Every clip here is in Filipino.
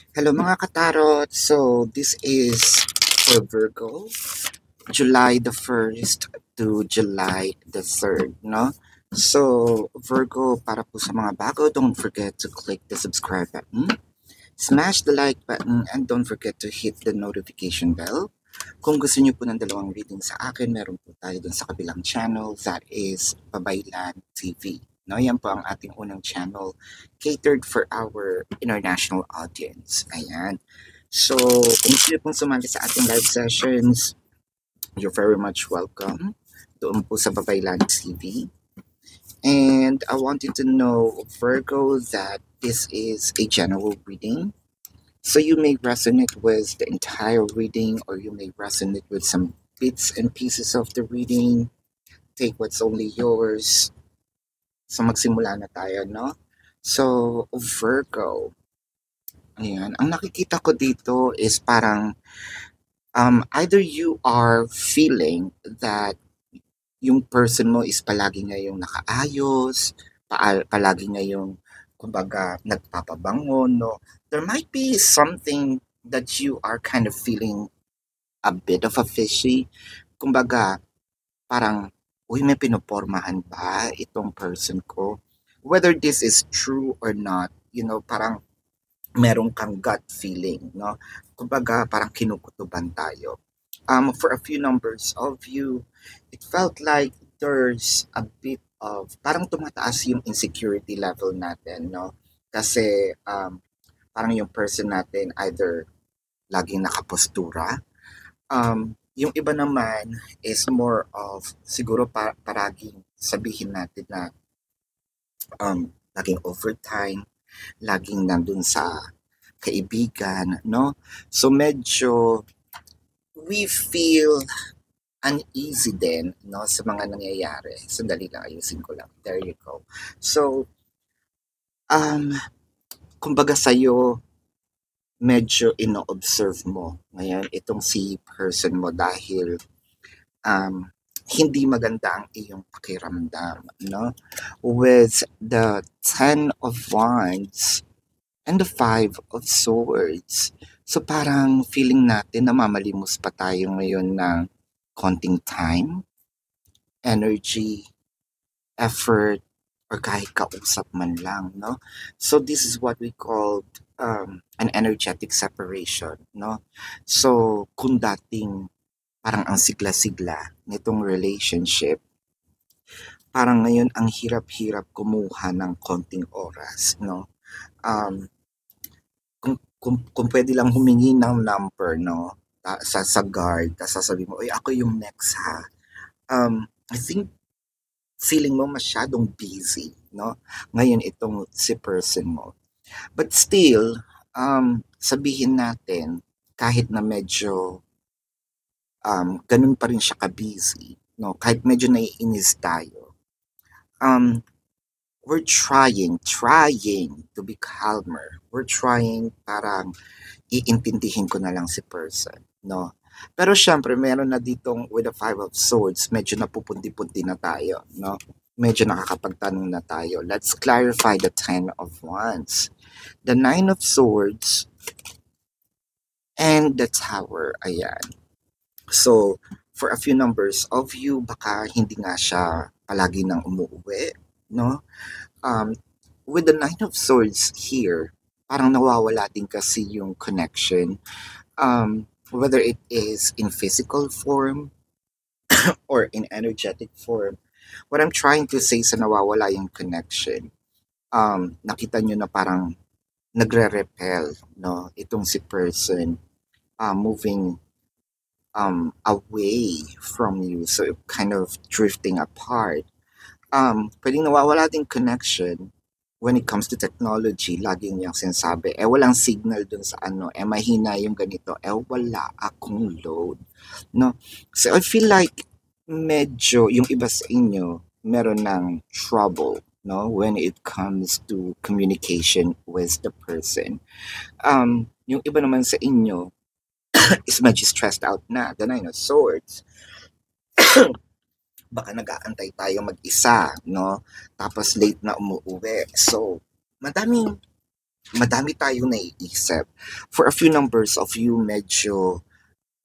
Hello mga katarot. So this is for Virgo, July the 1st to July the 3rd, no? So Virgo, para po sa mga bago, don't forget to click the subscribe button, smash the like button, and don't forget to hit the notification bell. Kung gusto niyo po ng dalawang reading sa akin, meron po tayo dun sa kabilang channel, that is Babaylan TV. No, yan po ang ating unang channel catered for our international audience. Ayan. So, kung gusto niyo pong sumali sa ating live sessions, you're very much welcome doon po sa Babaylan TV. And I want you to know, Virgo, that this is a general reading. So you may resonate with the entire reading, or you may resonate with some bits and pieces of the reading. Take what's only yours. So magsimula na tayo, no? So, Virgo. Ayan. Ang nakikita ko dito is parang either you are feeling that yung person mo is palagi ngayong nakaayos, palagi ngayong kumbaga nagpapabango, no? There might be something that you are kind of feeling a bit of a fishy. Kumbaga, parang, uy, may pinopormahan ba itong person ko? Whether this is true or not, parang meron kang gut feeling, no? Kumbaga, parang kinukutuban tayo. For a few numbers of you, it felt like there's a bit of, parang tumataas yung insecurity level natin, no? Kasi, parang yung person natin either laging nakapostura. Yung iba naman is more of siguro paraging sabihin natin na laging overtime, laging nandun sa kaibigan, no? So medyo we feel uneasy din, no, sa mga nangyayari. Sandali lang, ayusin ko lang. There you go. So, um, kumbaga sa'yo, medyo ino-observe mo ngayon itong si person mo dahil um, hindi maganda ang iyong pakiramdam, no? With the Ten of Wands and the Five of Swords. So parang feeling natin na mamalimos pa tayo ngayon ng konting time, energy, effort, or kahit kausap man lang, no? So this is what we call an energetic separation, no? So kung dating parang ang sigla-sigla nitong relationship, parang ngayon ang hirap-hirap kumuha ng konting oras, no? Um, kung pwede lang humingi ng number, no? Sa guard, tapos sasabihin mo, "Uy, ako yung next ha." I think feeling mo masyadong busy, no? Ngayon itong si person mo. But still, sabihin natin, kahit na medyo ganun pa rin siya ka-busy, no? Kahit medyo naiinis tayo, um, we're trying to be calmer. We're trying parang iintindihin ko na lang si person, no? Pero syempre, meron na ditong with the Five of Swords, medyo napupunti-punti na tayo, no? Medyo nakakapagtanong na tayo. Let's clarify the Ten of Wands. The Nine of Swords and the Tower. Ayan. So, for a few numbers of you, baka hindi nga siya palagi nang umuwi, no? With the Nine of Swords here, parang nawawala din kasi yung connection. Whether it is in physical form or in energetic form. What I'm trying to say sa nawawala yung connection, nakita nyo na parang nagre-repel, no? Itong si person moving away from you, so kind of drifting apart. Pwedeng nawawala din connection when it comes to technology. Laging niyang sinasabi, walang signal dun sa ano, mahina yung ganito, wala akong load, no? So I feel like medyo yung iba sa inyo meron ng trouble, no, when it comes to communication with the person. Yung iba naman sa inyo is medyo stressed out na, the Nine of Swords. Baka nag-aantay tayo mag-isa, no? Tapos late na umuuwi. So, madaming madami tayong naiisip. For a few numbers of you,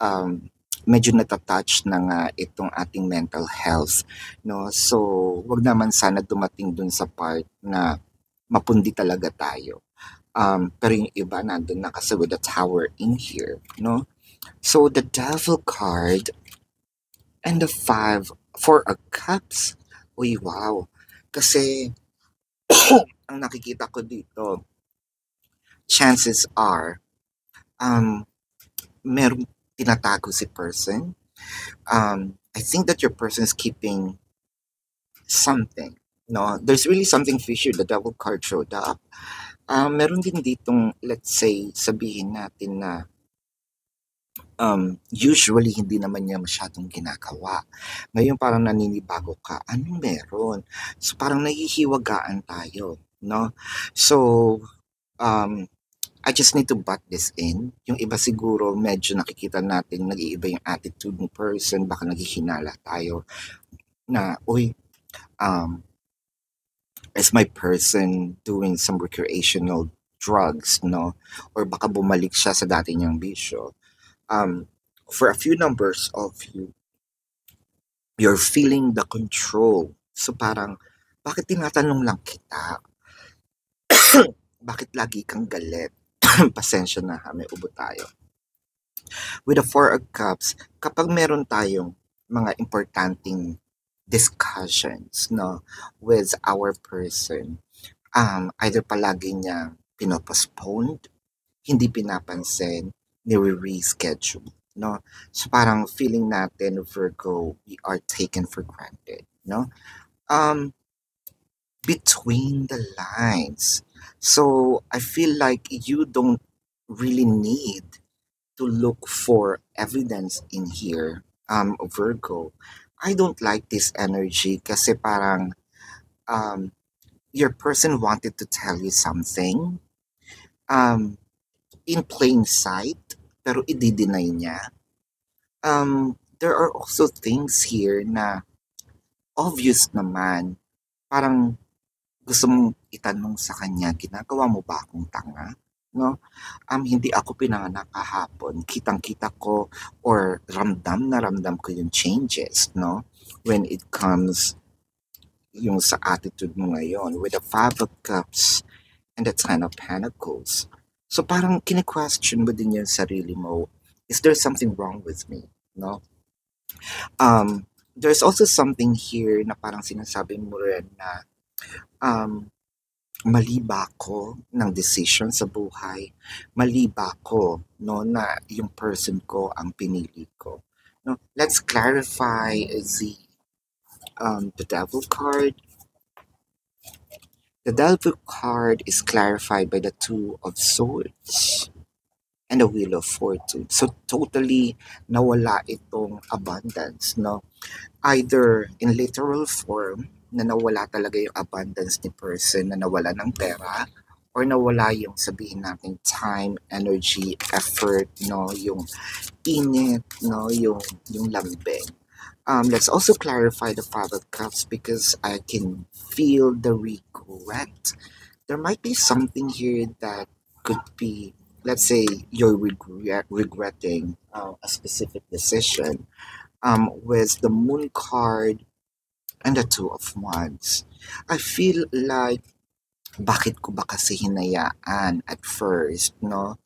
um, medyo natatouch na nga itong ating mental health, no? So, wag naman sana dumating dun sa part na mapundi talaga tayo. Pero yung iba nandun na kasi with the tower in here, no? So, the devil card and the five, four of cups. Uy, wow. Kasi, ang nakikita ko dito, chances are, um, merong tinatago si person. I think that your person is keeping something. No, there's really something fishy. The devil card showed up. Meron din ditong, let's say, sabihin natin na usually hindi naman niya masyadong ginagawa. Ngayon parang naninibago ka, anong meron? So parang nahihiwagaan tayo, no? So, um, I just need to butt this in. Yung iba siguro medyo nakikita natin nag-iiba yung attitude ng person, baka naghihinala tayo na, uy, um, is my person doing some recreational drugs, no? Or baka bumalik siya sa dati niyang bisyo. For a few numbers of you, you're feeling the control. So parang, bakit tinatanong lang kita? Bakit lagi kang galit? Pasensya na ha, may ubo tayo. With the Four of Cups, kapag meron tayong mga importanteng discussions, no, with our person, either palagi niya pinopostponed, hindi pinapansin, nire-reschedule, no? So parang feeling natin, Virgo, we are taken for granted, no? Um, Between the lines. So I feel like you don't really need to look for evidence in here, Virgo. I don't like this energy kasi parang um, your person wanted to tell you something um, in plain sight, pero i-deny niya. There are also things here na obvious naman. Parang gusto mong itanong sa kanya, ginagawa mo ba akong tanga? No? Hindi ako pinanganak kahapon. Kitang-kita ko or ramdam na ramdam ko yung changes, no? When it comes yung sa attitude mo ngayon with the Five of Cups and the Ten of Pentacles. So parang kine-question mo din yung sarili mo. Is there something wrong with me? No? There's also something here na parang sinasabi mo rin na um, mali ba ako ng decision sa buhay? Mali ba ako no, na yung person ko ang pinili ko? No, let's clarify the devil card. The devil card is clarified by the Two of Swords and the Wheel of Fortune. So totally nawala itong abundance, no? Either in literal form, na nawala talaga yung abundance ni person, na nawala ng pera, or nawala yung sabihin natin time, energy, effort, no? Yung init, no? Yung lambing. Let's also clarify the Five of Cups because I can feel the regret. There might be something here that could be, let's say, you're regretting a specific decision. With the Moon card and the Two of Wands, I feel like bakit ko ba kasi hinayaan at first, no?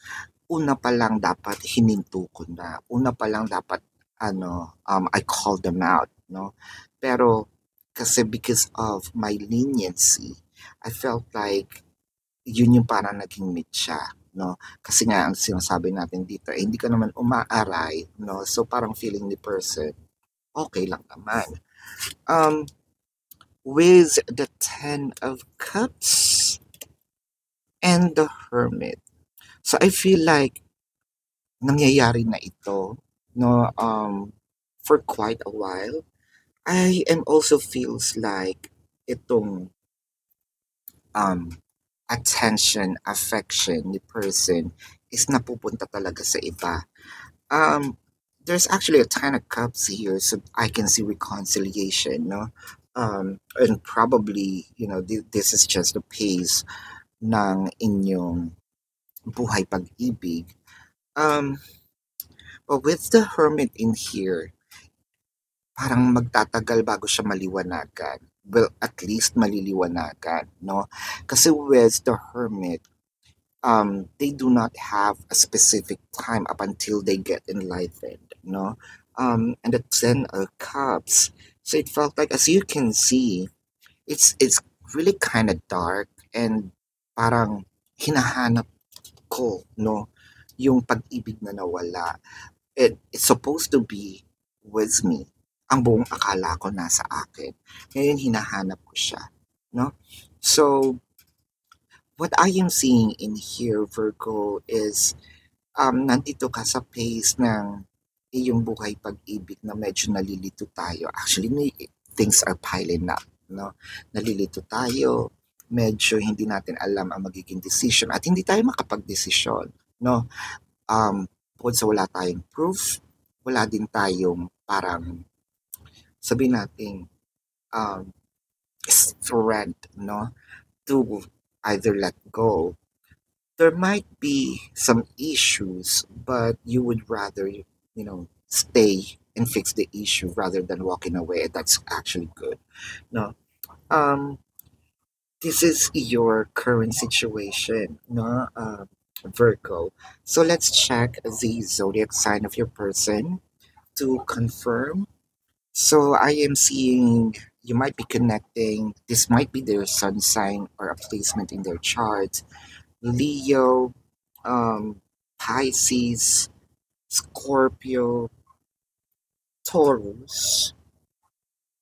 Una pa lang dapat hininto ko na. Una pa lang dapat I called them out, no? Pero kasi because of my leniency, I felt like yun yung parang naging mitya, no? Kasi nga ang sinasabi natin dito, eh, hindi ka naman umaaray, no? So parang feeling ni person, okay lang naman. With the Ten of Cups and the Hermit. So I feel like nangyayari na ito, no, for quite a while. I am also feels like itong attention, affection ni person is napupunta talaga sa iba. There's actually a Ten of Cups here, so I can see reconciliation, no? And probably, this is just the pace ng inyong buhay pag-ibig. Um, but with the Hermit in here, parang magtatagal bago siya maliwanagan. Well, at least maliliwanagan, no? Kasi with the Hermit, they do not have a specific time up until they get enlightened, no? And the Ten of Cups. So it felt like, as you can see, it's really kind of dark and parang hinahanap ko, no? Yung pag-ibig na nawala. It's supposed to be with me. Ang buong akala ko nasa akin. Ngayon, hinahanap ko siya, no? So, what I am seeing in here, Virgo, is nandito ka sa pace ng iyong buhay pag-ibig na medyo nalilito tayo. Actually, things are piling up, no? Nalilito tayo, medyo hindi natin alam ang magiging decision at hindi tayo makapag-desisyon, no? Bukod sa wala tayong proof, wala din tayong parang sabihin natin um, strength, no? To either let go. There might be some issues, but you would rather, stay and fix the issue rather than walking away. And that's actually good. No, um, this is your current situation, no, Virgo. So let's check the zodiac sign of your person to confirm. So I am seeing you might be connecting. This might be their sun sign or a placement in their chart. Leo, Pisces, Scorpio, Taurus,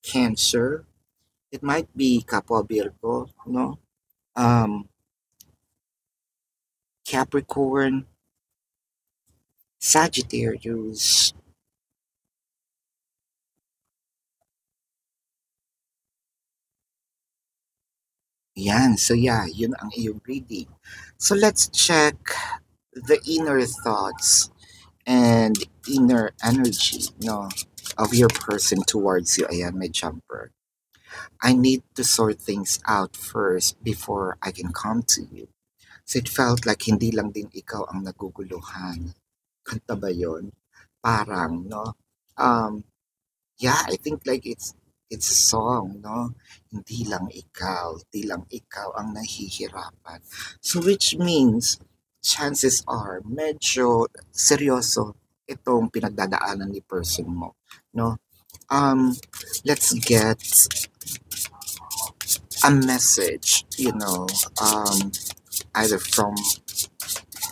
Cancer. It might be Kapwa Virgo, no? Um, Capricorn, Sagittarius. Yan. So yeah, yun ang iyong reading. So let's check the inner thoughts and inner energy, no, of your person towards you. Ayan, may jumper. I need to sort things out first before I can come to you. So it felt like hindi lang din ikaw ang naguguluhan. Kanta ba yun? Parang, no? Um, yeah, I think like it's a song, no? Hindi lang ikaw ang nahihirapan. So which means, chances are, medyo seryoso itong pinagdadaanan ni person mo, no? Um, let's get a message, either from,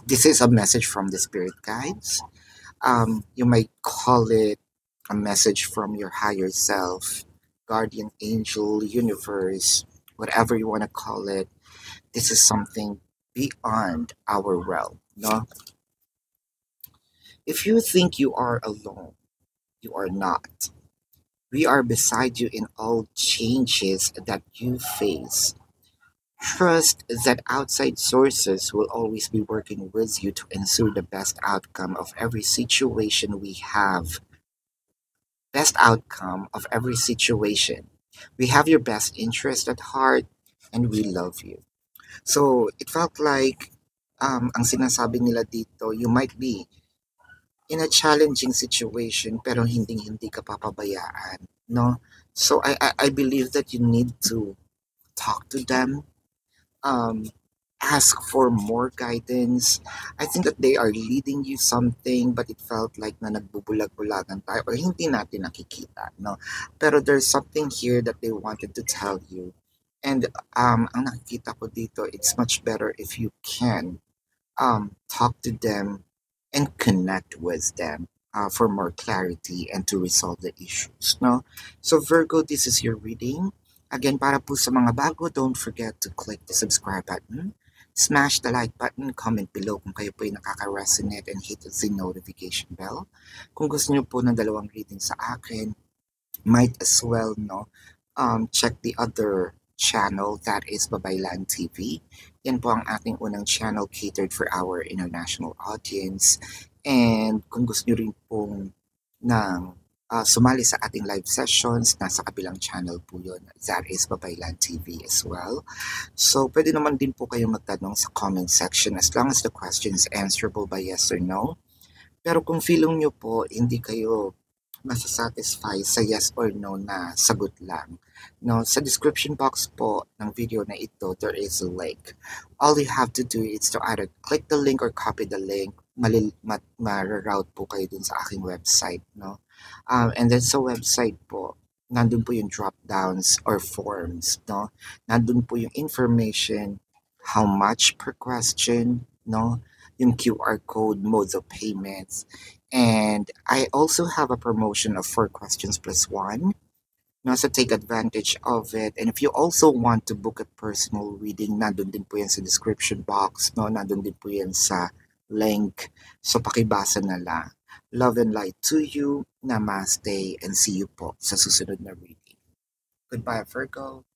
this is a message from the spirit guides. You might call it a message from your higher self, guardian angel, universe, whatever you want to call it. This is something beyond our realm, no? If you think you are alone, you are not. We are beside you in all changes that you face. Trust that outside sources will always be working with you to ensure the best outcome of every situation we have. Best outcome of every situation. We have your best interest at heart and we love you. So it felt like ang sinasabi nila dito, you might be in a challenging situation pero hindi ka papabayaan, no? So I believe that you need to talk to them, um, ask for more guidance. I think that they are leading you something but it felt like na nagbubulag-bulagan tayo or hindi natin nakikita, no? Pero there's something here that they wanted to tell you. And ang nakikita ko dito, it's much better if you can talk to them and connect with them for more clarity and to resolve the issues, no? So Virgo, this is your reading. Again, para po sa mga bago, don't forget to click the subscribe button, smash the like button, comment below kung kayo po ay nakaka-resonate and hit the notification bell. Kung gusto niyo po ng dalawang reading sa akin, might as well, no, check the other channel, that is Babaylan TV. Yan po ang ating unang channel catered for our international audience. And kung gusto nyo rin pong ng sumali sa ating live sessions. Nasa kabilang channel po yun. Zaris Babaylan TV as well. So, pwede naman din po kayo magtanong sa comment section as long as the question is answerable by yes or no. Pero kung feeling nyo po hindi kayo masasatisfy sa yes or no na sagot lang, no, sa description box po ng video na ito, there is a link. All you have to do is to either click the link or copy the link. Mararoute po kayo dun sa aking website, no? And then sa website po, nandun po yung drop downs or forms, no? Nandun po yung information, how much per question, no? Yung QR code, modes of payments. And I also have a promotion of 4 questions plus 1. No, so take advantage of it. And if you also want to book a personal reading, nandun din po yan sa description box, no? Nandun din po yan sa link. So pakibasa na lang. Love and light to you. Namaste and see you po sa susunod na reading. Goodbye, Virgo.